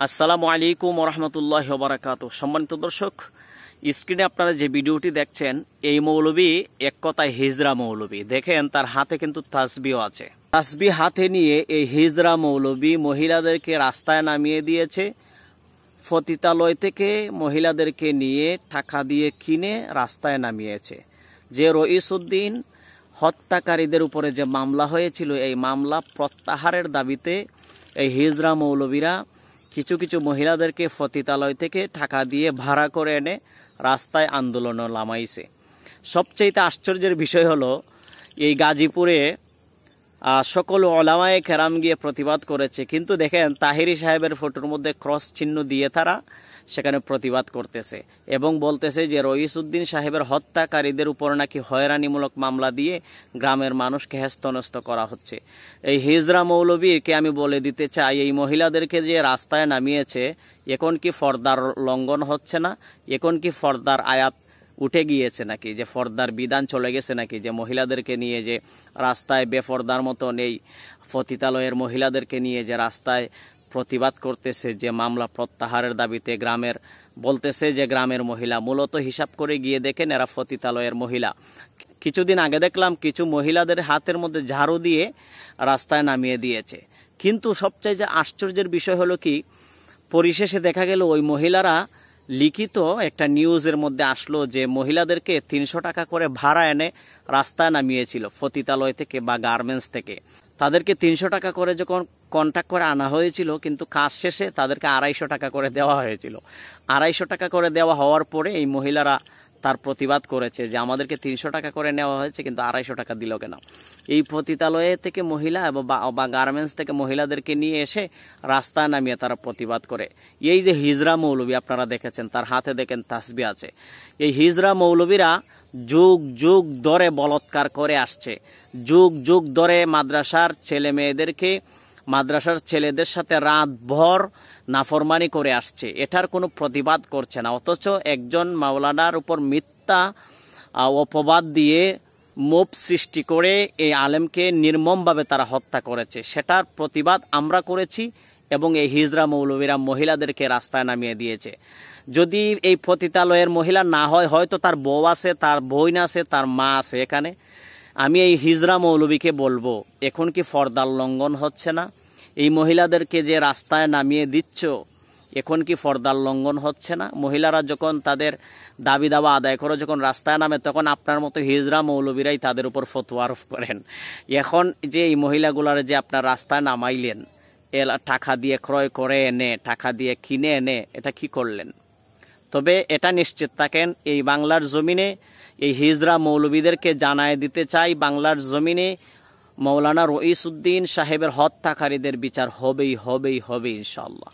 আসসালামু আলাইকুম ওয়া রাহমাতুল্লাহি ওয়া বারাকাতুহু। সম্মানিত দর্শক, স্ক্রিনে আপনারা যে ভিডিওটি দেখছেন, এই মৌলবী এক কথায় হিজরা মৌলবী। দেখেন তার হাতে কিন্তু তাসবিহ আছে। তাসবিহ হাতে নিয়ে এই হিজরা মৌলবী মহিলাদেরকে রাস্তায় নামিয়ে দিয়েছে। পতিতালয় থেকে মহিলাদেরকে নিয়ে টাকা দিয়ে কিনে রাস্তায় নামিয়েছে। যে রইসউদ্দিন হত্যাকারীদের উপরে যে মামলা হয়েছিল, এই মামলা প্রত্যাহারের দাবিতে এই হিজরা মৌলবীরা কিছু কিছু মহিলাদেরকে পতিতালয় থেকে টাকা দিয়ে ভাড়া করে এনে রাস্তায় আন্দোলন নামাইছে। সবচেয়ে আশ্চর্যের বিষয় হলো, এই গাজীপুরে সকল ওলামায়ে কেরাম গিয়ে প্রতিবাদ করেছে, কিন্তু দেখেন তাহিরি সাহেবের ফটোর মধ্যে ক্রস চিহ্ন দিয়ে তারা সেখানে প্রতিবাদ করতেছে এবং বলতেছে যে রইসউদ্দিন সাহেবের হত্যাকারীদের উপর নাকি হয়রানিমূলক মামলা দিয়ে গ্রামের মানুষকে হেস্তনস্ত করা হচ্ছে। এই হিজরা মৌলবীকে আমি বলে দিতে চাই, এই মহিলাদেরকে যে রাস্তায় নামিয়েছে, এখন কি পর্দার লঙ্ঘন হচ্ছে না? এখন কি পর্দার আয়াত উঠে গিয়েছে নাকি? যে পর্দার বিধান চলে গেছে নাকি? যে মহিলাদেরকে নিয়ে যে রাস্তায় বেপর্দার মতো নেই, পতিতালয়ের মহিলাদেরকে নিয়ে যে রাস্তায় প্রতিবাদ করতেছে, যে মামলা প্রত্যাহারের দাবিতে গ্রামের বলতেছে যে গ্রামের মহিলা, মূলত হিসাব করে গিয়ে দেখেন এরা পতিতালয়ের মহিলা। কিছুদিন আগে দেখলাম কিছু মহিলাদের হাতের মধ্যে ঝাড়ু দিয়ে রাস্তায় নামিয়ে দিয়েছে। কিন্তু সবচেয়ে যে আশ্চর্যের বিষয় হলো কি, পরিশেষে দেখা গেল ওই মহিলারা লিখিত একটা নিউজের মধ্যে আসলো যে মহিলাদেরকে 300 টাকা করে ভাড়া এনে রাস্তায় নামিয়েছিল পতিতালয় থেকে বা গার্মেন্টস থেকে। তাদেরকে 300 টাকা করে যখন কন্ট্যাক্ট করে আনা হয়েছিল, কিন্তু কাজ শেষে তাদেরকে 250 টাকা করে দেওয়া হয়েছিল। 250 টাকা করে দেওয়া হওয়ার পরে এই মহিলারা তার প্রতিবাদ করেছে যে আমাদেরকে 300 টাকা করে নেওয়া হয়েছে, কিন্তু 250 টাকা দিল কেন? এই পতিতালয়ে থেকে মহিলা বা গার্মেন্টস থেকে মহিলাদেরকে নিয়ে এসে রাস্তায় নামিয়ে তারা প্রতিবাদ করে। এই যে হিজরা মৌলবী আপনারা দেখেছেন, তার হাতে দেখেন তাসবিহ আছে। এই হিজরা মৌলবীরা যুগ যুগ ধরে বলৎকার করে আসছে, যুগ যুগ ধরে মাদ্রাসার ছেলে মেয়েদেরকে, মাদ্রাসার ছেলেদের সাথে রাতভর নাফরমানি করে আসছে। এটার কোনো প্রতিবাদ করছে না, অথচ একজন মাওলানার উপর মিথ্যা অপবাদ দিয়ে মোব সৃষ্টি করে এই আলেমকে নির্মমভাবে তারা হত্যা করেছে। সেটার প্রতিবাদ আমরা করেছি এবং এই হিজরা মৌলবীরা মহিলাদেরকে রাস্তায় নামিয়ে দিয়েছে। যদি এই পতিতালয়ের মহিলা না হয়, হয়তো তার বউ আছে, তার বোন আছে, তার মা আছে এখানে। আমি এই হিজরা মৌলবীকে বলবো, এখন কি পর্দার লঙ্ঘন হচ্ছে না? এই মহিলাদেরকে যে রাস্তায় নামিয়ে দিচ্ছ, এখন কি পর্দার লঙ্ঘন হচ্ছে না? মহিলারা যখন তাদের দাবি দাওয়া আদায় করে যখন রাস্তায় নামে, তখন আপনার মতো হিজরা মৌলবীরাই তাদের উপর ফতোয়া আরোপ করেন। এখন যে এই মহিলাগুলার যে আপনার রাস্তায় নামাইলেন, টাকা দিয়ে ক্রয় করে এনে, টাকা দিয়ে কিনে এনে, এটা কি করলেন? তবে এটা নিশ্চিত থাকেন, এই বাংলার জমিনে এই হিজরা মৌলবীদেরকে জানায় দিতে চাই, বাংলার জমিনে মৌলানা রইসউদ্দিন সাহেবের হত্যাকারীদের বিচার হবেই ইনশাআল্লাহ।